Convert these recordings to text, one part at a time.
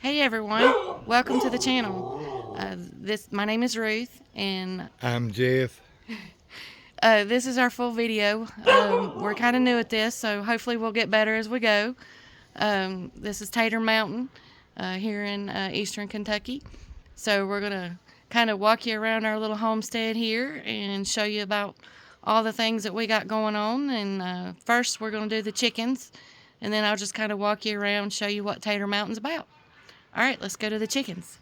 Hey everyone, welcome to the channel. My name is Ruth, and I'm Jeff. this is our full video. We're kind of new at this, so hopefully we'll get better as we go. This is Tater Mountain here in eastern Kentucky. So we're gonna kind of walk you around our little homestead here and show you about all the things that we got going on. And first we're gonna do the chickens, and then I'll just kind of walk you around, show you what Tater Mountain's about. All right, let's go to the chickens.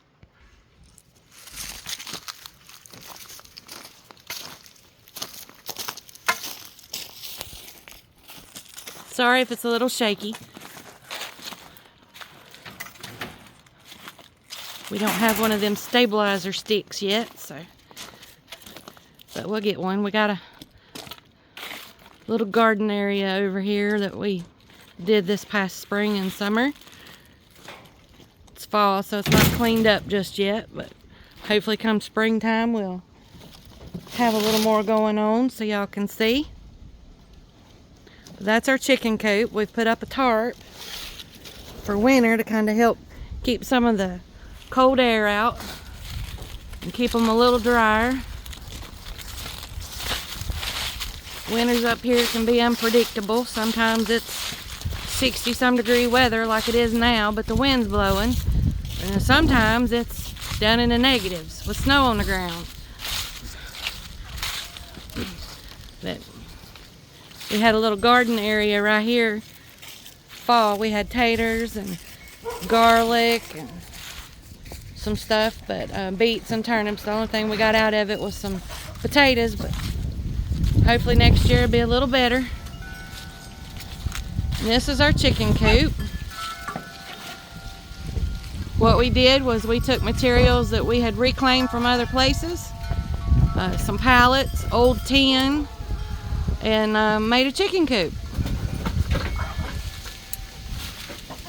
Sorry if it's a little shaky. We don't have one of them stabilizer sticks yet, but we'll get one. We got a little garden area over here that we did this past spring and summer. It's fall, so it's not cleaned up just yet, but hopefully come springtime we'll have a little more going on so y'all can see. That's our chicken coop. We've put up a tarp for winter to kind of help keep some of the cold air out and keep them a little drier. Winters up here can be unpredictable. Sometimes it's 60-some degree weather like it is now, but the wind's blowing. And sometimes it's down in the negatives with snow on the ground. But we had a little garden area right here. Fall, we had taters and garlic and some stuff, but beets and turnips. The only thing we got out of it was some potatoes, but hopefully next year it'll be a little better. And this is our chicken coop. What we did was we took materials that we had reclaimed from other places, some pallets, old tin, and made a chicken coop.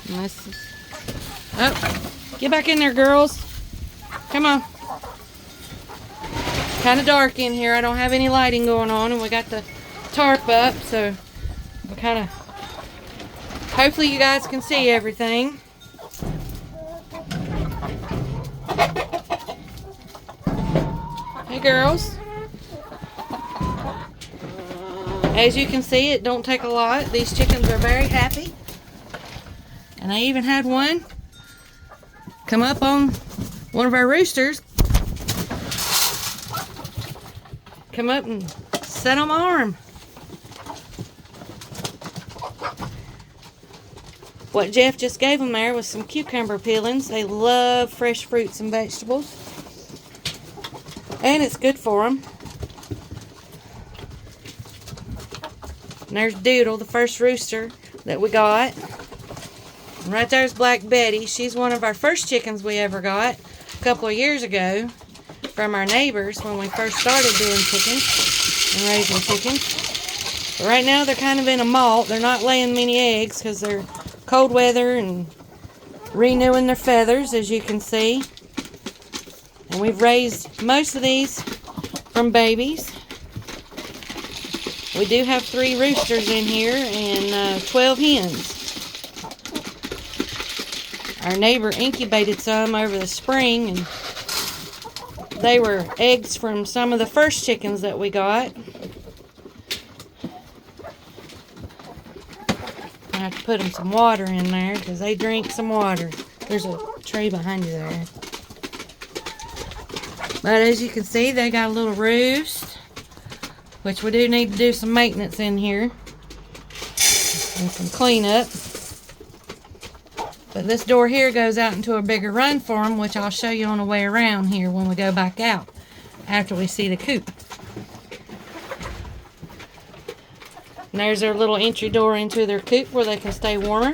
And this is, oh, get back in there, girls. Come on. Kind of dark in here. I don't have any lighting going on, and we got the tarp up, so we kind of, hopefully you guys can see everything. Hey girls. As you can see, it don't take a lot. These chickens are very happy. And I even had one come up on one of our roosters. Come up and sit on my arm. What Jeff just gave them there was some cucumber peelings. They love fresh fruits and vegetables. And it's good for them. And there's Doodle, the first rooster that we got. And right there's Black Betty. She's one of our first chickens we ever got a couple of years ago from our neighbors when we first started doing chickens and raising chickens. But right now they're kind of in a molt. They're not laying many eggs because they're cold weather and renewing their feathers, as you can see. And we've raised most of these from babies. We do have 3 roosters in here and 12 hens. Our neighbor incubated some over the spring, and they were eggs from some of the first chickens that we got. I have to put them some water in there because they drink some water. There's a tray behind you there. But as you can see, they got a little roost, which we do need to do some maintenance in here and some cleanup. But this door here goes out into a bigger run for them, which I'll show you on the way around here when we go back out after we see the coop. And there's their little entry door into their coop where they can stay warmer.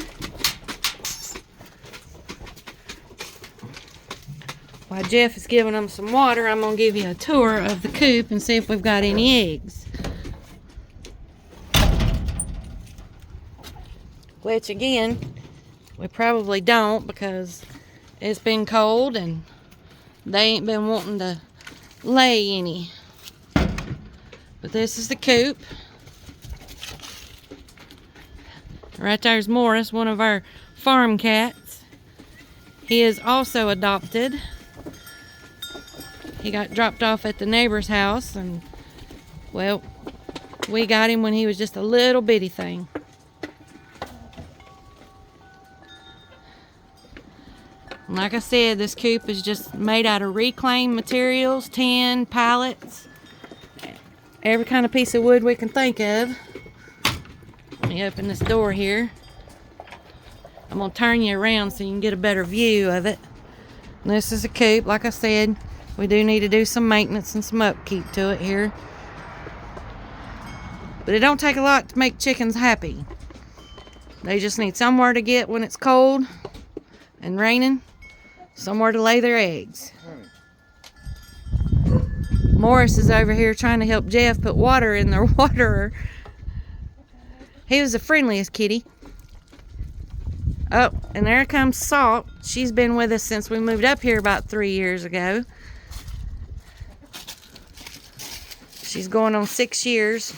While Jeff is giving them some water, I'm going to give you a tour of the coop and see if we've got any eggs. Which again, we probably don't because it's been cold and they ain't been wanting to lay any. But this is the coop. Right there's Morris, one of our farm cats. He is also adopted. He got dropped off at the neighbor's house, and well, we got him when he was just a little bitty thing. And like I said, this coop is just made out of reclaimed materials, tin, pallets, every kind of piece of wood we can think of. Let me open this door here. I'm going to turn you around so you can get a better view of it. And this is a coop. Like I said, we do need to do some maintenance and some upkeep to it here. But it don't take a lot to make chickens happy. They just need somewhere to get when it's cold and raining, somewhere to lay their eggs. Morris is over here trying to help Jeff put water in their waterer. He was the friendliest kitty. Oh, and there comes Salt. She's been with us since we moved up here about 3 years ago. She's going on 6 years.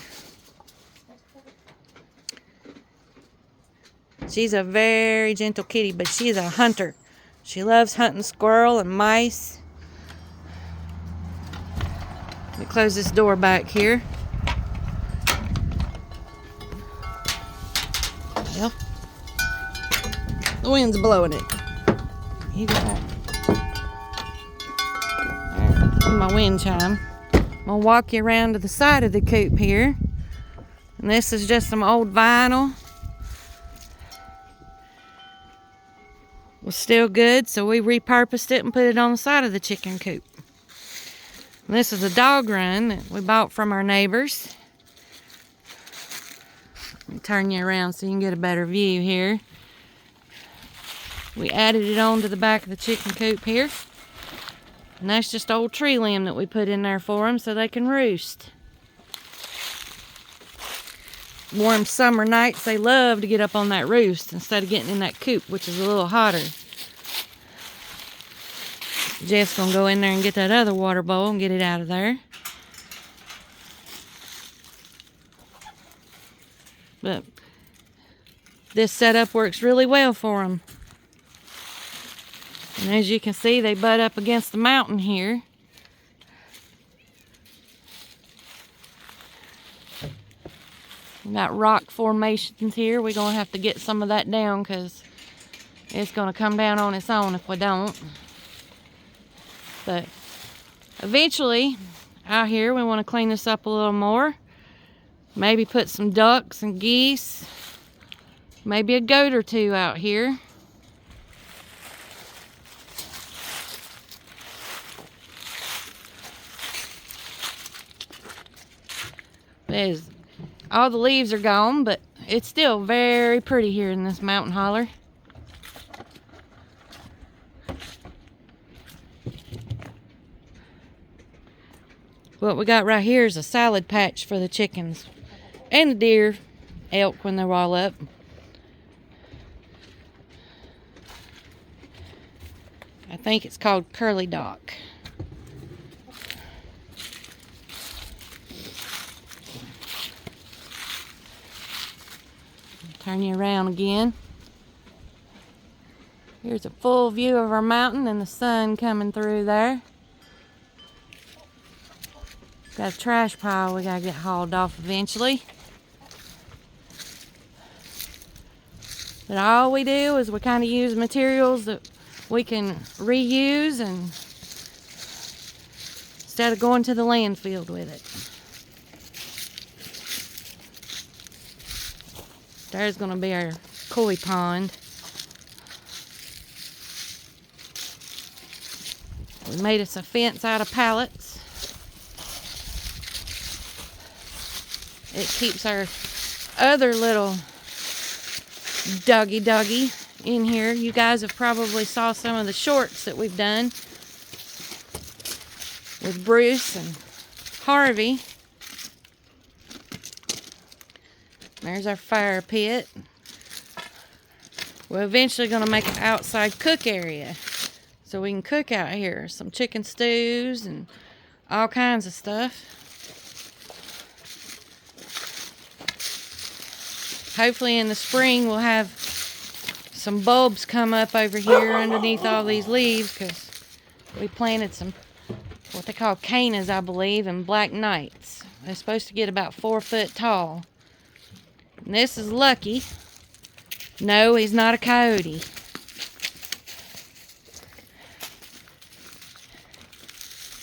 She's a very gentle kitty, but she's a hunter. She loves hunting squirrel and mice. Let me close this door back here. Well, the wind's blowing it. You got that. Alright, my wind chime. I'm gonna walk you around to the side of the coop here. And this is just some old vinyl. Was still good, so we repurposed it and put it on the side of the chicken coop. And this is a dog run that we bought from our neighbors. Let me turn you around so you can get a better view here. We added it onto the back of the chicken coop here. And that's just old tree limb that we put in there for them so they can roost. Warm summer nights, they love to get up on that roost instead of getting in that coop, which is a little hotter. Jeff's gonna go in there and get that other water bowl and get it out of there. But this setup works really well for them. And as you can see, they butt up against the mountain here. We got rock formations here. We're going to have to get some of that down because it's going to come down on its own if we don't. But eventually, out here, we want to clean this up a little more. Maybe put some ducks and geese. Maybe a goat or two out here. All the leaves are gone, but it's still very pretty here in this mountain holler. What we got right here is a salad patch for the chickens and the deer, elk when they're all up. I think it's called Curly Dock. Turn you around again. Here's a full view of our mountain and the sun coming through there. Got a trash pile we gotta get hauled off eventually. But all we do is we kind of use materials that we can reuse and instead of going to the landfill with it. There's going to be our koi pond. We made us a fence out of pallets. It keeps our other little doggy in here. You guys have probably saw some of the shorts that we've done with Bruce and Harvey. There's our fire pit. We're eventually going to make an outside cook area so we can cook out here. Some chicken stews and all kinds of stuff. Hopefully in the spring we'll have some bulbs come up over here underneath all these leaves because we planted some what they call canas, I believe, and black knights. They're supposed to get about 4 foot tall. And this is Lucky. No, he's not a coyote.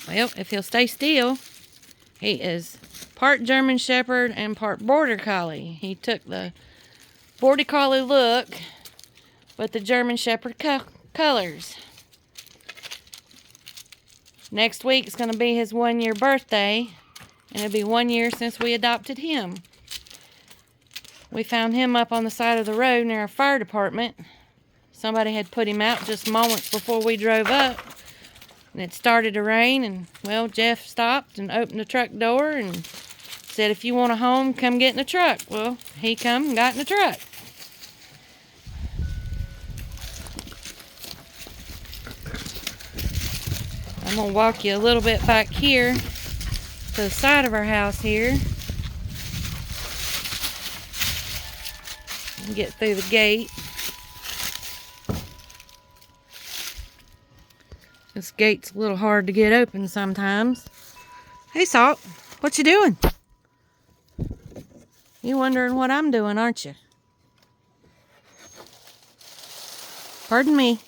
Well, if he'll stay still, he is part German Shepherd and part Border Collie. He took the Border Collie look, but the German Shepherd colors. Next week is going to be his 1-year birthday, and it'll be 1 year since we adopted him. We found him up on the side of the road near our fire department. Somebody had put him out just moments before we drove up. And it started to rain, and, well, Jeff stopped and opened the truck door and said, if you want a home, come get in the truck. Well, he come and got in the truck. I'm going to walk you a little bit back here to the side of our house here. And get through the gate. This gate's a little hard to get open sometimes. Hey, Salt, what you doing? You wondering what I'm doing, aren't you? Pardon me.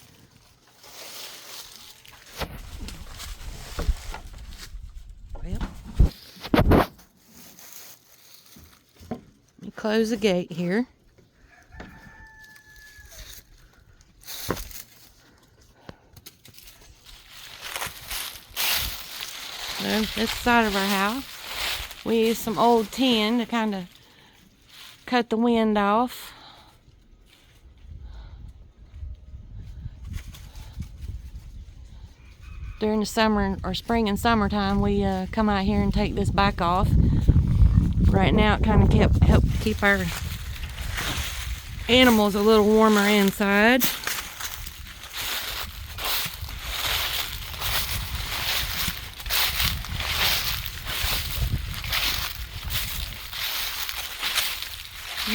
Well, let me close the gate here. This side of our house, we use some old tin to kind of cut the wind off. During the summer or spring and summertime, we come out here and take this back off. Right now, it kind of helped keep our animals a little warmer inside.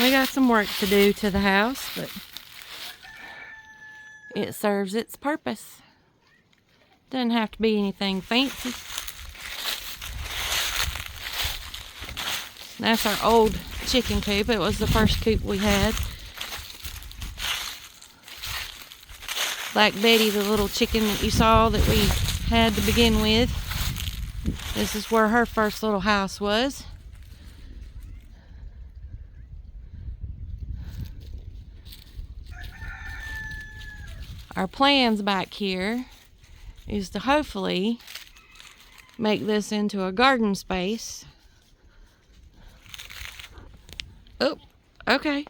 We got some work to do to the house, but it serves its purpose. Doesn't have to be anything fancy. That's our old chicken coop. It was the first coop we had. Black Betty, the little chicken that you saw that we had to begin with. This is where her first little house was. Our plans back here is to hopefully make this into a garden space. Oh, okay.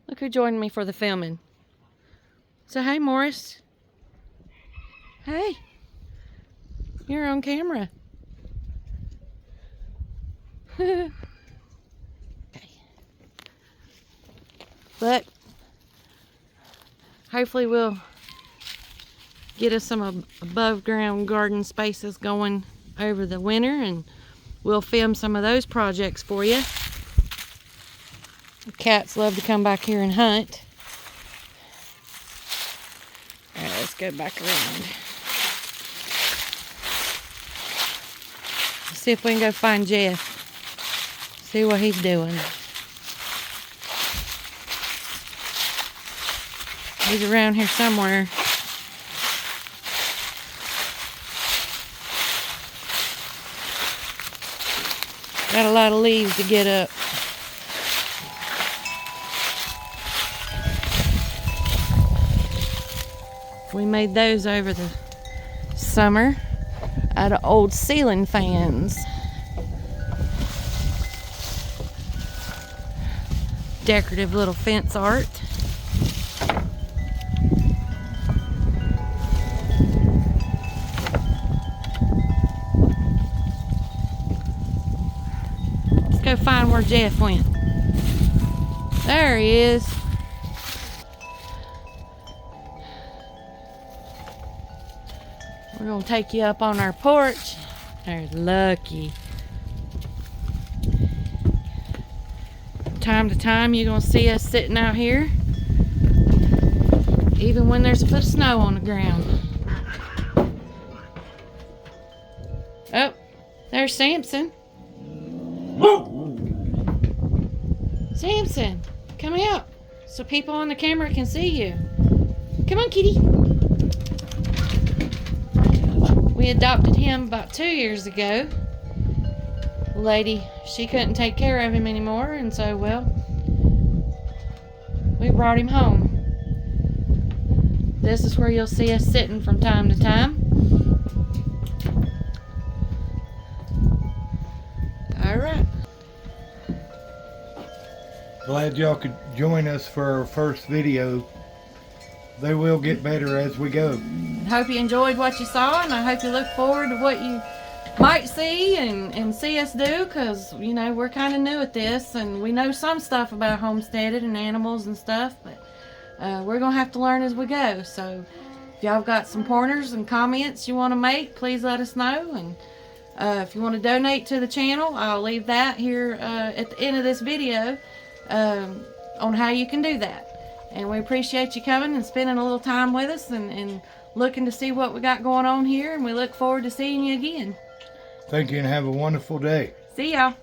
Look who joined me for the filming. So, hey, Morris. Hey. You're on camera. Okay. But hopefully we'll get us some above ground garden spaces going over the winter, and we'll film some of those projects for you. The cats love to come back here and hunt. Alright, let's go back around. Let's see if we can go find Jeff. See what he's doing. He's around here somewhere. Got a lot of leaves to get up. We made those over the summer out of old ceiling fans. Decorative little fence art. Go find where Jeff went. There he is. We're gonna take you up on our porch. There's Lucky. time to time, you're going to see us sitting out here, even when there's a foot of snow on the ground. Oh, there's Samson. Samson, come out so people on the camera can see you. Come on, kitty. We adopted him about 2 years ago. The lady, she couldn't take care of him anymore, and so, well, we brought him home. This is where you'll see us sitting from time to time. Alright. Glad y'all could join us for our first video. They will get better as we go. Hope you enjoyed what you saw, and I hope you look forward to what you might see and see us do, because, you know, we're kind of new at this, and we know some stuff about homesteading and animals and stuff, but we're going to have to learn as we go. So if y'all got some pointers and comments you want to make, please let us know. And if you want to donate to the channel, I'll leave that here at the end of this video on how you can do that. And we appreciate you coming and spending a little time with us and looking to see what we got going on here, and we look forward to seeing you again. Thank you and have a wonderful day. See y'all.